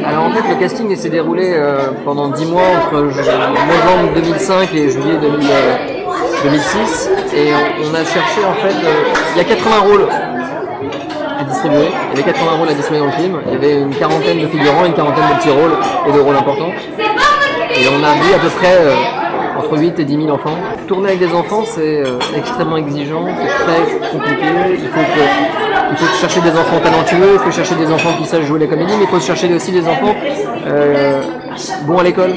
Alors en fait, le casting s'est déroulé pendant 10 mois entre novembre 2005 et juillet 2006. Et on a cherché en fait, il y a 80 rôles à distribuer. Il y avait 80 rôles à distribuer dans le film. Il y avait une quarantaine de figurants, une quarantaine de petits rôles et de rôles importants. Et on a vu à peu près entre 8 et 10 000 enfants. Tourner avec des enfants, c'est extrêmement exigeant, c'est très compliqué. Il faut chercher des enfants talentueux, il faut chercher des enfants qui savent jouer les comédies, mais il faut chercher aussi des enfants bons à l'école.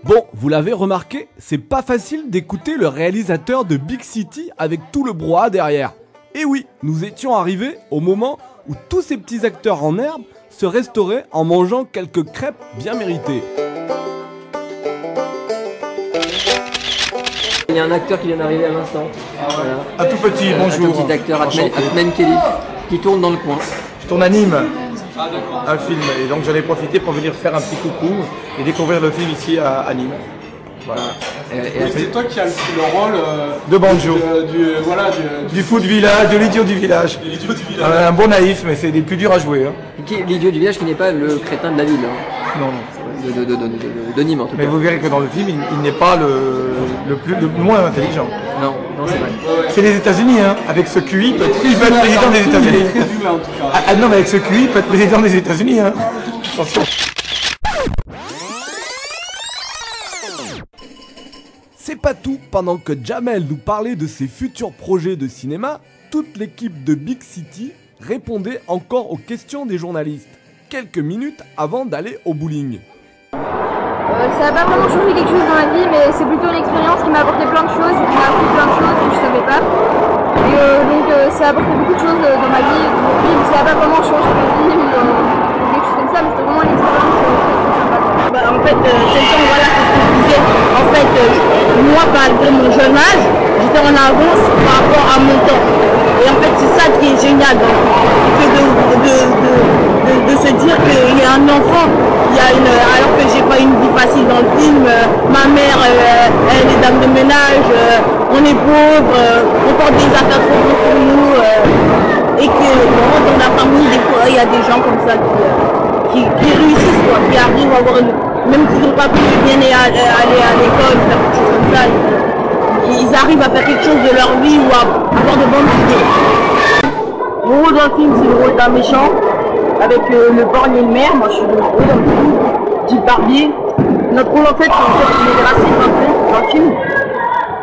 Bon, vous l'avez remarqué, c'est pas facile d'écouter le réalisateur de Big City avec tout le brouhaha derrière. Et oui, nous étions arrivés au moment où tous ces petits acteurs en herbe se restauraient en mangeant quelques crêpes bien méritées. Il y a un acteur qui vient d'arriver à l'instant. Voilà. Un tout petit, bonjour. Un petit acteur, Atmen Kelly, qui tourne dans le coin. Je tourne à Nîmes, un film, et donc j'en ai profité pour venir faire un petit coucou et découvrir le film ici à Nîmes. Voilà. Et c'est toi qui as le rôle de Banjo, du fou de village, de l'idiot du village. Un bon naïf, mais c'est des plus durs à jouer. Hein. L'idiot du village qui n'est pas le crétin de la ville. Hein. Non, non. De Nîmes en tout cas. Mais vous verrez que dans le film, il n'est pas le moins intelligent. Non, c'est vrai. C'est les États-Unis, hein. Avec ce QI, il peut être président des États-Unis. Ah non, mais avec ce QI, il peut être président des États-Unis, hein. Attention. C'est pas tout, pendant que Jamel nous parlait de ses futurs projets de cinéma, toute l'équipe de Big City répondait encore aux questions des journalistes, quelques minutes avant d'aller au bowling. Ça n'a pas vraiment changé quelque chose dans ma vie, mais c'est plutôt une expérience qui m'a apporté plein de choses, qui m'a appris plein de choses que je ne savais pas. Et donc ça a apporté beaucoup de choses dans ma vie, mais ça n'a pas vraiment changé ma vie ou quelque chose comme ça, mais c'était vraiment une expérience très sympa. En fait, c'est le temps, voilà, c'est ce que je disais. En fait, moi, malgré mon jeune âge, j'étais en avance par rapport à mon temps. Et en fait, c'est ça qui est génial, donc, de se dire qu'il y a un enfant, alors que j'ai pas une vie facile dans le film, ma mère, elle est dame de ménage, on est pauvre, on porte des affaires trop lourdes pour nous, et que dans la famille, des fois, il y a des gens comme ça qui réussissent, quoi, qui arrivent à avoir même s'ils n'ont pas pu bien aller à l'école, faire quelque chose comme ça, ils arrivent à faire quelque chose de leur vie ou à avoir de bonnes idées. Mon rôle dans le film, c'est le rôle d'un méchant, avec le borgne et le maire. Moi je suis le rôle dans le film, du barbier. Notre rôle en fait, c'est une racine dans le film.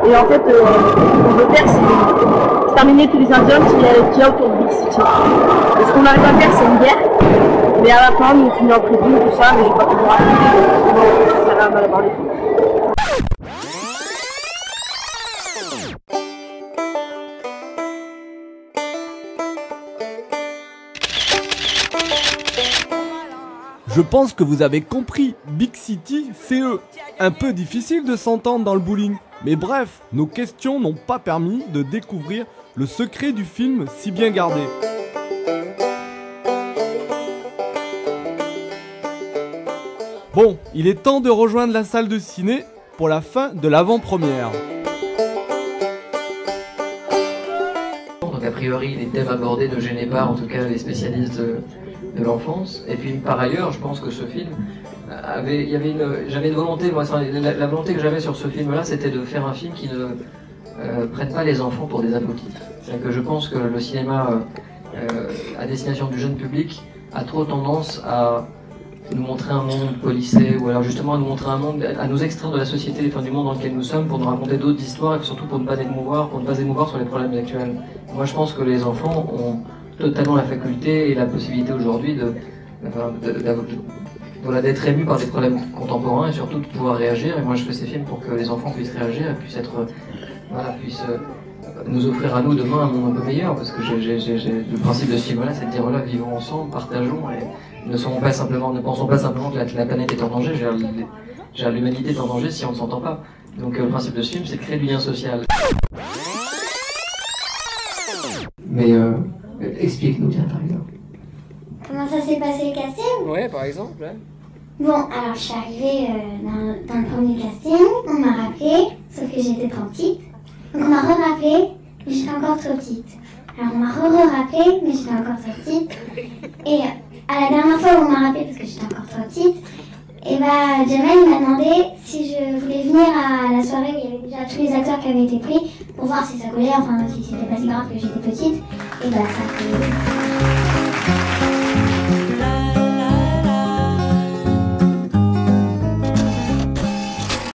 Et en fait, on veut faire, c'est terminer tous les indigènes qu'il y a autour de Big City. Et ce qu'on arrive à faire, c'est une guerre. Mais à la fin, nous finissons en prison, tout ça, mais je vais pas tout raconter. Ça sert à mal à parler. Je pense que vous avez compris, Big City, c'est eux. Un peu difficile de s'entendre dans le bowling. Mais bref, nos questions n'ont pas permis de découvrir le secret du film si bien gardé. Bon, il est temps de rejoindre la salle de ciné pour la fin de l'avant-première. Donc a priori, les thèmes abordés ne gênaient pas, en tout cas les spécialistes de l'enfance. Et puis par ailleurs, je pense que ce film j'avais une volonté, moi, la volonté que j'avais sur ce film-là, c'était de faire un film qui ne prenne pas les enfants pour des abrutis. C'est-à-dire que je pense que le cinéma à destination du jeune public a trop tendance à nous montrer un monde policé, ou alors justement à nous montrer un monde, à nous extraire de la société, enfin du monde dans lequel nous sommes, pour nous raconter d'autres histoires, et surtout pour ne pas émouvoir sur les problèmes actuels. Moi je pense que les enfants ont totalement la faculté et la possibilité aujourd'hui d'être émus par des problèmes contemporains et surtout de pouvoir réagir. Et moi je fais ces films pour que les enfants puissent réagir et puissent nous offrir à nous demain un monde un peu meilleur, parce que le principe de ce film-là, c'est de dire voilà, vivons ensemble, partageons, et ne pensons pas simplement que la planète est en danger. L'humanité est en danger si on ne s'entend pas. Donc le principe de ce film, c'est de créer du lien social. Mais explique-nous, tiens, par exemple. Comment ça s'est passé le casting? Ouais, par exemple. Ouais. Bon, alors je suis arrivée dans le premier casting, on m'a rappelé, sauf que j'étais trop petite. Donc on m'a rappelé, mais j'étais encore trop petite. Alors on m'a rappelé, mais j'étais encore trop petite. Et à la dernière fois où on m'a rappelé, parce que j'étais encore trop petite, et bah Jamel m'a demandé si je voulais venir à la soirée où il y avait déjà tous les acteurs qui avaient été pris pour voir si ça collait, enfin si c'était pas si grave que j'étais petite. Et bah ça a collé.